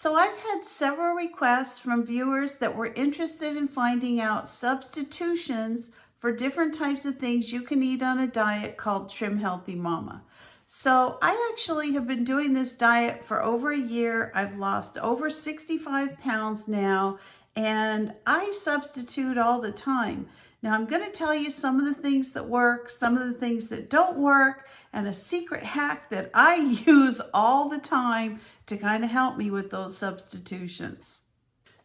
So I've had several requests from viewers that were interested in finding out substitutions for different types of things you can eat on a diet called Trim Healthy Mama. So I actually have been doing this diet for over a year. I've lost over 65 pounds now, and I substitute all the time. Now I'm going to tell you some of the things that work, some of the things that don't work, and a secret hack that I use all the time to kind of help me with those substitutions.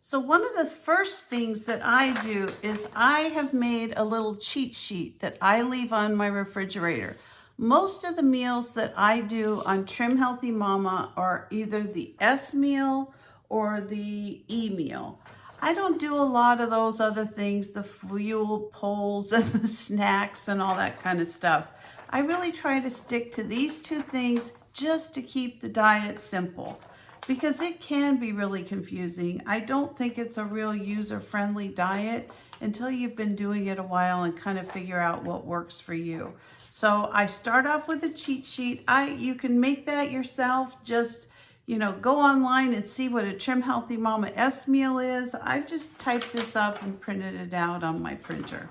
So one of the first things that I do is I have made a little cheat sheet that I leave on my refrigerator. Most of the meals that I do on Trim Healthy Mama are either the S meal or the E meal. I don't do a lot of those other things, the fuel poles and the snacks and all that kind of stuff. I really try to stick to these two things just to keep the diet simple, because it can be really confusing. I don't think it's a real user-friendly diet until you've been doing it a while and kind of figure out what works for you. So I start off with a cheat sheet. You can make that yourself. Just, go online and see what a Trim Healthy Mama S meal is. I've just typed this up and printed it out on my printer.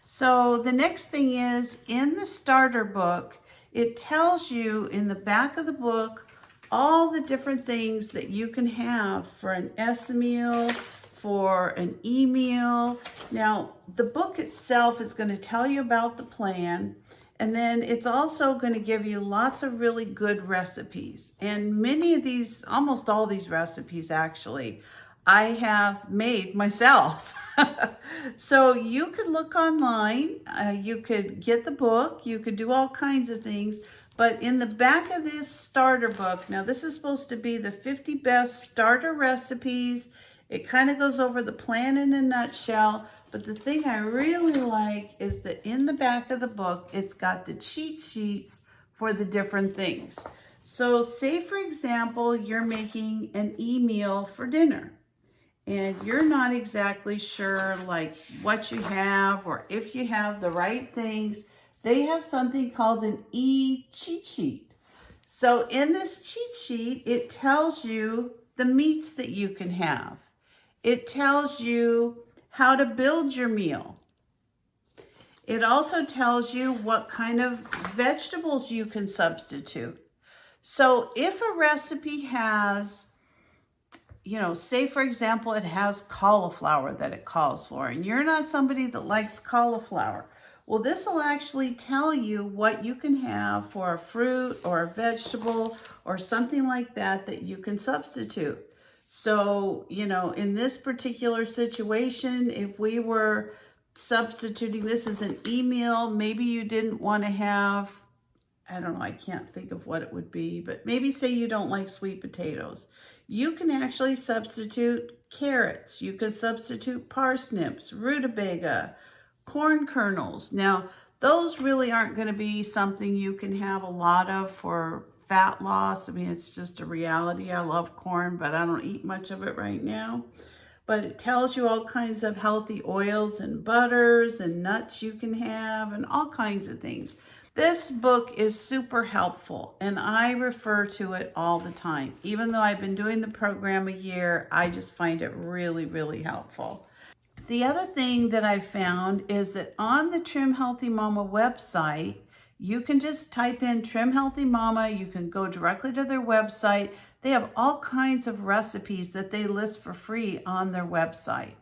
So the next thing is, in the starter book, it tells you in the back of the book all the different things that you can have for an S meal, for an E meal. Now, the book itself is going to tell you about the plan, and then it's also going to give you lots of really good recipes. And many of these, almost all these recipes actually, I have made myself. So you could look online, you could get the book, you could do all kinds of things. But in the back of this starter book, now this is supposed to be the 50 best starter recipes. It kind of goes over the plan in a nutshell. But the thing I really like is that in the back of the book, it's got the cheat sheets for the different things. So say, for example, you're making an E meal for dinner, and you're not exactly sure like what you have or if you have the right things. They have something called an E cheat sheet. So in this cheat sheet, it tells you the meats that you can have. It tells you how to build your meal. It also tells you what kind of vegetables you can substitute. So if a recipe has, say for example, it has cauliflower that it calls for, and you're not somebody that likes cauliflower, well, this will actually tell you what you can have for a fruit or a vegetable or something like that that you can substitute. So, in this particular situation, if we were substituting this as an E meal, maybe you didn't want to have, I don't know, I can't think of what it would be, but maybe say you don't like sweet potatoes. You can actually substitute carrots. You can substitute parsnips, rutabaga, corn kernels. Now, those really aren't going to be something you can have a lot of for fat loss. I mean, it's just a reality. I love corn, but I don't eat much of it right now. But it tells you all kinds of healthy oils and butters and nuts you can have and all kinds of things. This book is super helpful, and I refer to it all the time. Even though I've been doing the program a year, I just find it really, really helpful. The other thing that I found is that on the Trim Healthy Mama website, you can just type in Trim Healthy Mama. You can go directly to their website. They have all kinds of recipes that they list for free on their website.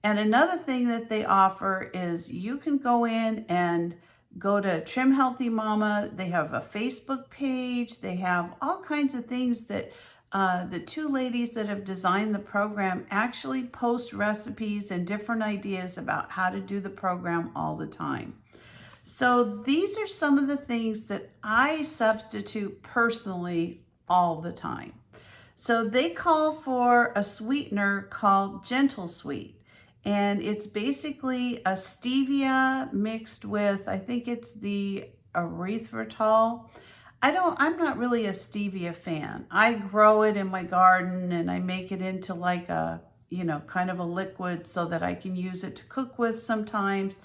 And another thing that they offer is you can go in and go to Trim Healthy Mama. They have a Facebook page. They have all kinds of things that the two ladies that have designed the program actually post recipes and different ideas about how to do the program all the time. So these are some of the things that I substitute personally all the time. So they call for a sweetener called Gentle Sweet. And it's basically a stevia mixed with, I think it's the erythritol. I'm not really a stevia fan. I grow it in my garden and I make it into like a, kind of a liquid so that I can use it to cook with sometimes.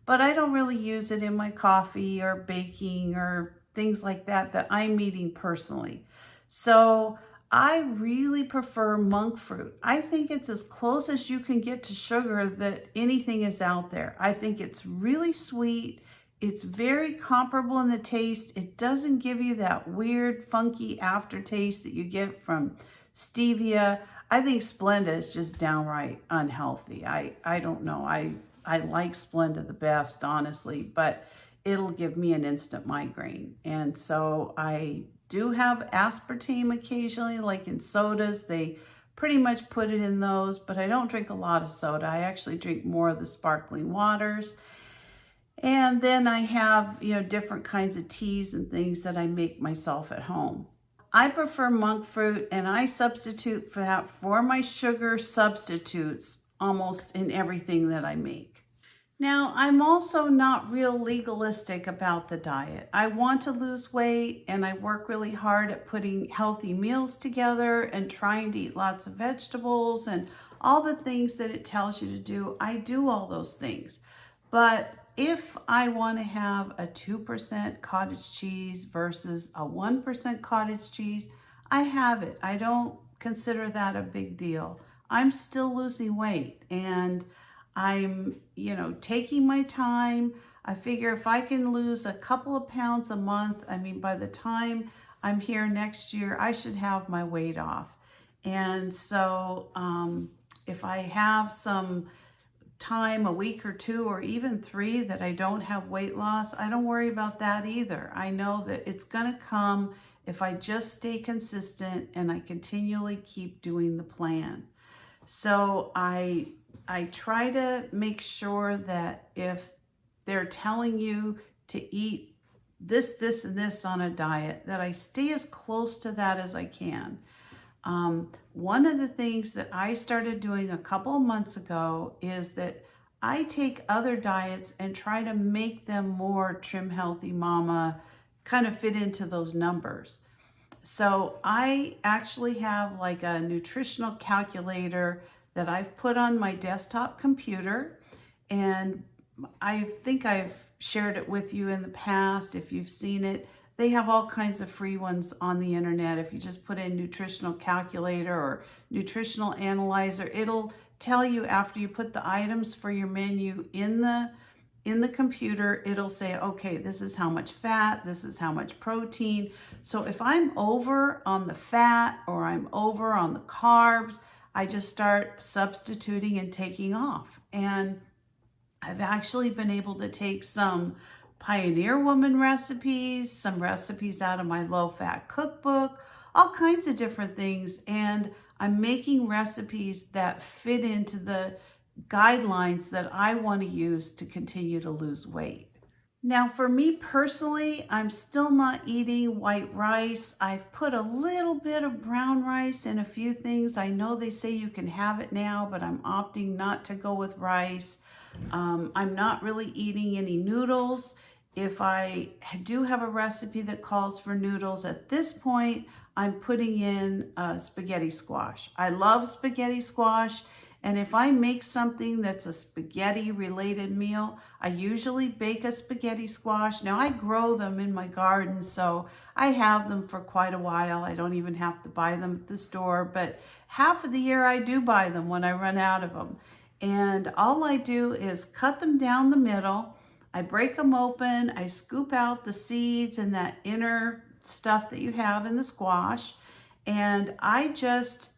But I don't really use it in my coffee or baking or things like that I'm eating personally. So I really prefer monk fruit. I think it's as close as you can get to sugar that anything is out there. I think it's really sweet. It's very comparable in the taste. It doesn't give you that weird, funky aftertaste that you get from stevia. I think Splenda is just downright unhealthy. I don't know. I like Splenda the best, honestly, but it'll give me an instant migraine. And so I do have aspartame occasionally, like in sodas. They pretty much put it in those, but I don't drink a lot of soda. I actually drink more of the sparkling waters. And then I have, different kinds of teas and things that I make myself at home. I prefer monk fruit, and I substitute for that for my sugar substitutes almost in everything that I make. Now, I'm also not real legalistic about the diet. I want to lose weight, and I work really hard at putting healthy meals together and trying to eat lots of vegetables and all the things that it tells you to do. I do all those things. But if I want to have a 2% cottage cheese versus a 1% cottage cheese, I have it. I don't consider that a big deal. I'm still losing weight, and I'm, taking my time. I figure if I can lose a couple of pounds a month, by the time I'm here next year, I should have my weight off. And so if I have some time, a week or two or even 3, that I don't have weight loss, I don't worry about that either. I know that it's going to come if I just stay consistent and I continually keep doing the plan. So I try to make sure that if they're telling you to eat this, this, and this on a diet, that I stay as close to that as I can. One of the things that I started doing a couple of months ago is that I take other diets and try to make them more Trim Healthy Mama, kind of fit into those numbers. So I actually have like a nutritional calculator that I've put on my desktop computer, and I think I've shared it with you in the past if you've seen it. They have all kinds of free ones on the internet. If you just put in nutritional calculator or nutritional analyzer, it'll tell you after you put the items for your menu in the computer, it'll say, okay, this is how much fat, this is how much protein. So if I'm over on the fat or I'm over on the carbs, I just start substituting and taking off. And I've actually been able to take some Pioneer Woman recipes, some recipes out of my low-fat cookbook, all kinds of different things. And I'm making recipes that fit into the guidelines that I want to use to continue to lose weight. Now, for me personally, I'm still not eating white rice. I've put a little bit of brown rice in a few things. I know they say you can have it now, but I'm opting not to go with rice. I'm not really eating any noodles. If I do have a recipe that calls for noodles, at this point, I'm putting in spaghetti squash. I love spaghetti squash. And if I make something that's a spaghetti related meal, I usually bake a spaghetti squash. Now I grow them in my garden, so I have them for quite a while. I don't even have to buy them at the store, but half of the year I do buy them when I run out of them. And all I do is cut them down the middle. I break them open. I scoop out the seeds and that inner stuff that you have in the squash. And I just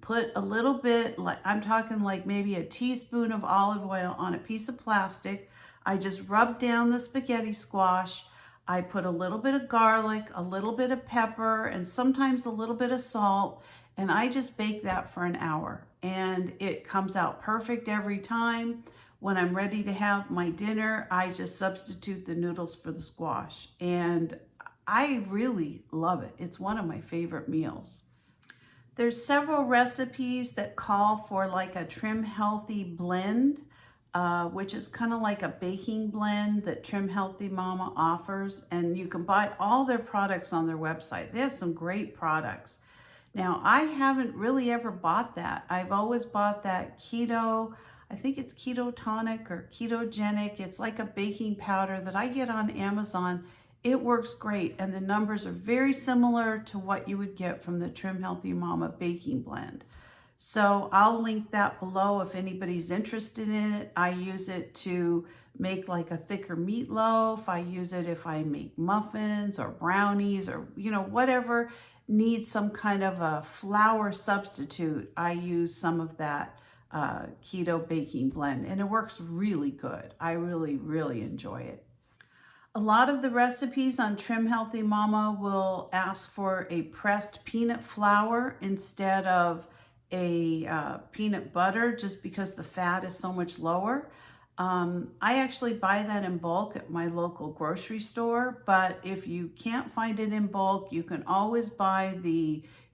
put a little bit, like I'm talking like maybe a teaspoon of olive oil on a piece of plastic. I just rub down the spaghetti squash. I put a little bit of garlic, a little bit of pepper, and sometimes a little bit of salt. And I just bake that for an hour. And it comes out perfect every time. When I'm ready to have my dinner, I just substitute the noodles for the squash. And I really love it. It's one of my favorite meals. There's several recipes that call for like a Trim Healthy blend, which is kind of like a baking blend that Trim Healthy Mama offers. And you can buy all their products on their website. They have some great products. Now, I haven't really ever bought that. I've always bought that keto, I think it's ketotonic or ketogenic. It's like a baking powder that I get on Amazon. It works great, and the numbers are very similar to what you would get from the Trim Healthy Mama baking blend. So I'll link that below if anybody's interested in it. I use it to make like a thicker meatloaf. I use it if I make muffins or brownies or, whatever needs some kind of a flour substitute. I use some of that keto baking blend, and it works really good. I really, really enjoy it. A lot of the recipes on Trim Healthy Mama will ask for a pressed peanut flour instead of a peanut butter, just because the fat is so much lower. I actually buy that in bulk at my local grocery store, but if you can't find it in bulk, you can always buy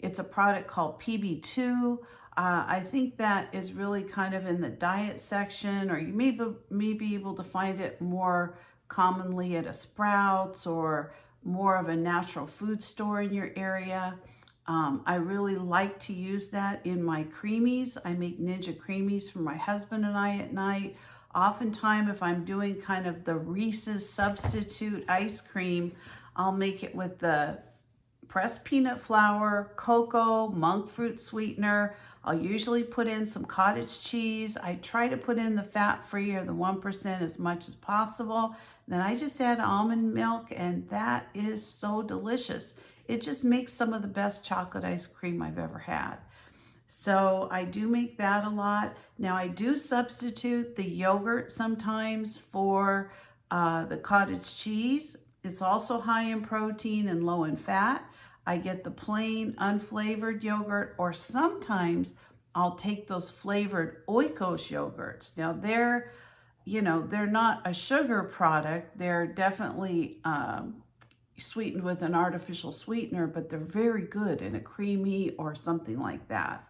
it's a product called PB2. I think that is really kind of in the diet section, or you may be able to find it more commonly at a Sprouts or more of a natural food store in your area. I really like to use that in my creamies. I make Ninja creamies for my husband and I at night. Oftentimes, if I'm doing kind of the Reese's substitute ice cream, I'll make it with the pressed peanut flour, cocoa, monk fruit sweetener. I'll usually put in some cottage cheese. I try to put in the fat-free or the 1% as much as possible. Then I just add almond milk, and that is so delicious. It just makes some of the best chocolate ice cream I've ever had. So I do make that a lot. Now I do substitute the yogurt sometimes for the cottage cheese. It's also high in protein and low in fat. I get the plain unflavored yogurt, or sometimes I'll take those flavored Oikos yogurts. Now they're not a sugar product. They're definitely sweetened with an artificial sweetener, but they're very good in a creamy or something like that.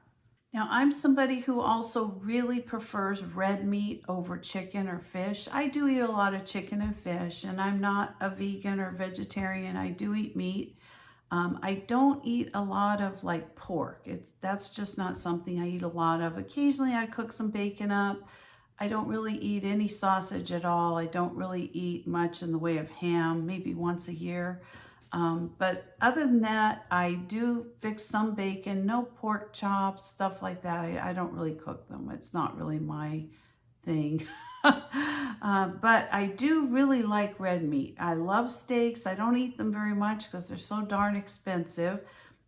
Now, I'm somebody who also really prefers red meat over chicken or fish. I do eat a lot of chicken and fish, and I'm not a vegan or vegetarian. I do eat meat. I don't eat a lot of like pork. That's just not something I eat a lot of. Occasionally I cook some bacon up. I don't really eat any sausage at all. I don't really eat much in the way of ham, maybe once a year. But other than that, I do fix some bacon, no pork chops, stuff like that. I don't really cook them. It's not really my thing. But I do really like red meat. I love steaks. I don't eat them very much because they're so darn expensive.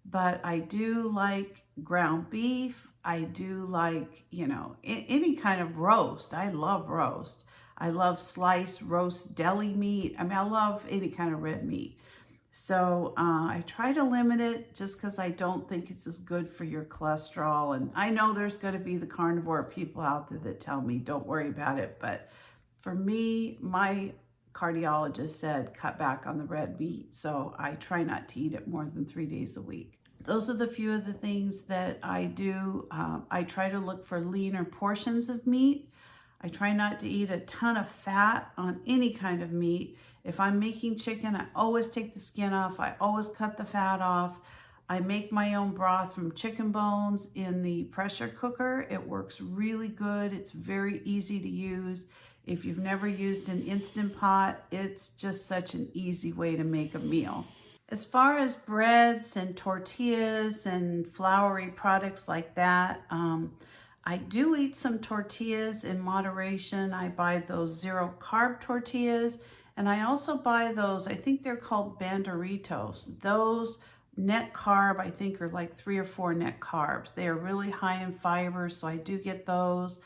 But I do like ground beef. I do like, any kind of roast. I love roast. I love sliced roast deli meat. I mean, I love any kind of red meat. So I try to limit it just because I don't think it's as good for your cholesterol. And I know there's going to be the carnivore people out there that tell me, don't worry about it. But for me, my cardiologist said, cut back on the red meat. So I try not to eat it more than 3 days a week. Those are the few of the things that I do. I try to look for leaner portions of meat. I try not to eat a ton of fat on any kind of meat. If I'm making chicken, I always take the skin off. I always cut the fat off. I make my own broth from chicken bones in the pressure cooker. It works really good. It's very easy to use. If you've never used an Instant Pot, it's just such an easy way to make a meal. As far as breads and tortillas and floury products like that, I do eat some tortillas in moderation. I buy those 0-carb tortillas, and I also buy those, I think they're called banderitos. Those net carb, I think, are like 3 or 4 net carbs. They are really high in fiber, so I do get those.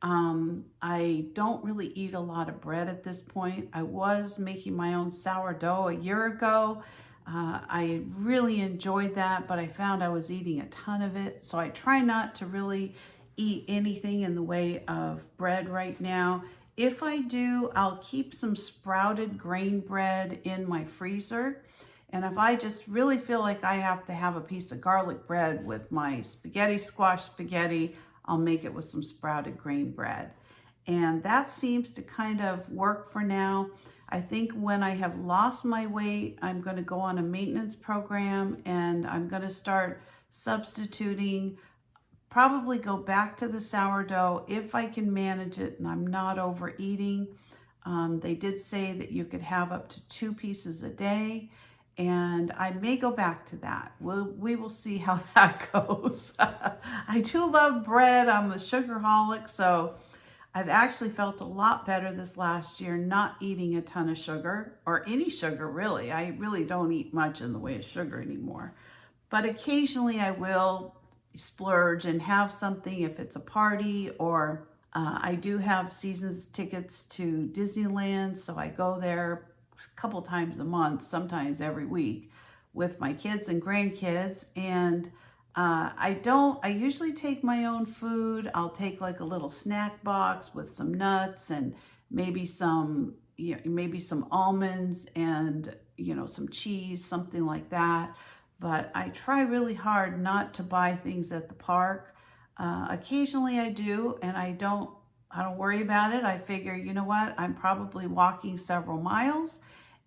I don't really eat a lot of bread at this point. I was making my own sourdough a year ago. I really enjoyed that, but I found I was eating a ton of it. So I try not to really eat anything in the way of bread right now. If I do, I'll keep some sprouted grain bread in my freezer. And if I just really feel like I have to have a piece of garlic bread with my spaghetti, squash spaghetti, I'll make it with some sprouted grain bread. And that seems to kind of work for now. I think when I have lost my weight, I'm going to go on a maintenance program, and I'm going to start substituting, probably go back to the sourdough if I can manage it and I'm not overeating. They did say that you could have up to 2 pieces a day, and I may go back to that. We will see how that goes. I do love bread. I'm a sugarholic, so I've actually felt a lot better this last year not eating a ton of sugar, or any sugar really. I really don't eat much in the way of sugar anymore. But occasionally I will splurge and have something if it's a party, or I do have seasons tickets to Disneyland, so I go there a couple times a month, sometimes every week, with my kids and grandkids. And I usually take my own food. I'll take like a little snack box with some nuts and maybe maybe some almonds and, some cheese, something like that. But I try really hard not to buy things at the park. Occasionally I do, and I don't worry about it. I figure, you know what, I'm probably walking several miles,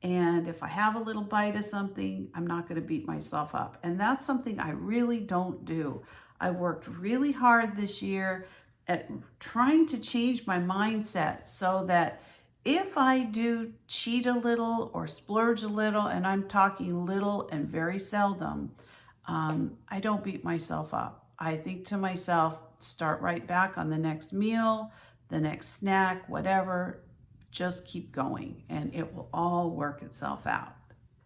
and if I have a little bite of something, I'm not going to beat myself up. And that's something I really don't do. I worked really hard this year at trying to change my mindset so that if I do cheat a little or splurge a little, and I'm talking little and very seldom, I don't beat myself up. I think to myself, start right back on the next meal, the next snack, whatever, just keep going and it will all work itself out.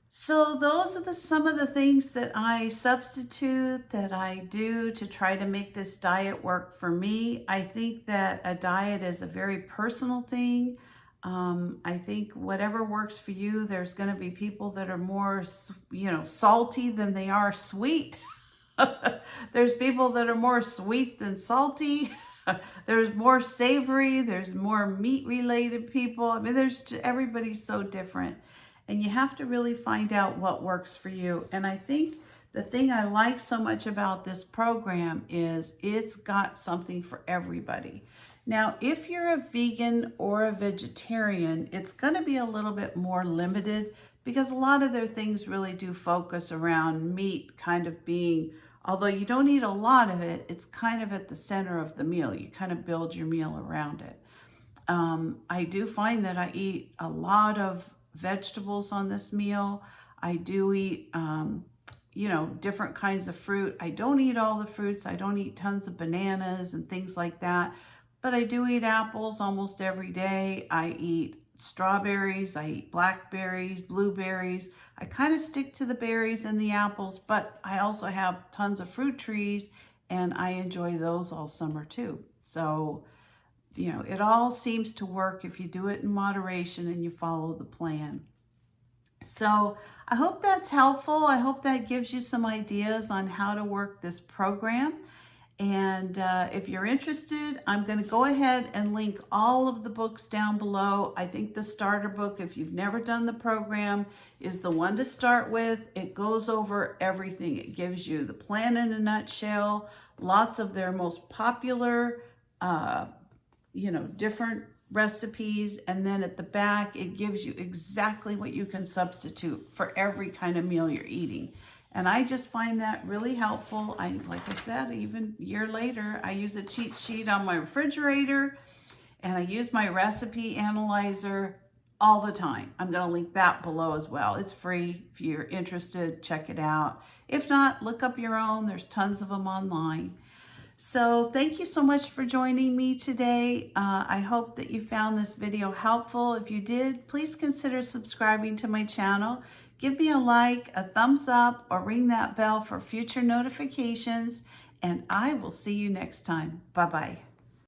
So those are some of the things that I substitute, that I do to try to make this diet work for me. I think that a diet is a very personal thing. I think whatever works for you, there's going to be people that are more, salty than they are sweet. There's people that are more sweet than salty. There's more savory. There's more meat related people. I mean, everybody's so different. And you have to really find out what works for you. And I think the thing I like so much about this program is it's got something for everybody. Now, if you're a vegan or a vegetarian, it's going to be a little bit more limited because a lot of their things really do focus around meat kind of being, although you don't eat a lot of it, it's kind of at the center of the meal. You kind of build your meal around it. I do find that I eat a lot of vegetables on this meal. I do eat, different kinds of fruit. I don't eat all the fruits. I don't eat tons of bananas and things like that. But I do eat apples almost every day. I eat strawberries. I eat blackberries, blueberries. I kind of stick to the berries and the apples, but I also have tons of fruit trees and I enjoy those all summer too. So, it all seems to work if you do it in moderation and you follow the plan. So I hope that's helpful. I hope that gives you some ideas on how to work this program. And if you're interested, I'm going to go ahead and link all of the books down below. I think the starter book, if you've never done the program, is the one to start with. It goes over everything. It gives you the plan in a nutshell, lots of their most popular different recipes, and then at the back it gives you exactly what you can substitute for every kind of meal you're eating. And I just find that really helpful. Like I said, even a year later, I use a cheat sheet on my refrigerator and I use my recipe analyzer all the time. I'm going to link that below as well. It's free. If you're interested, check it out. If not, look up your own. There's tons of them online. So thank you so much for joining me today. I hope that you found this video helpful. If you did, please consider subscribing to my channel. Give me a like, a thumbs up, or ring that bell for future notifications. And I will see you next time. Bye-bye.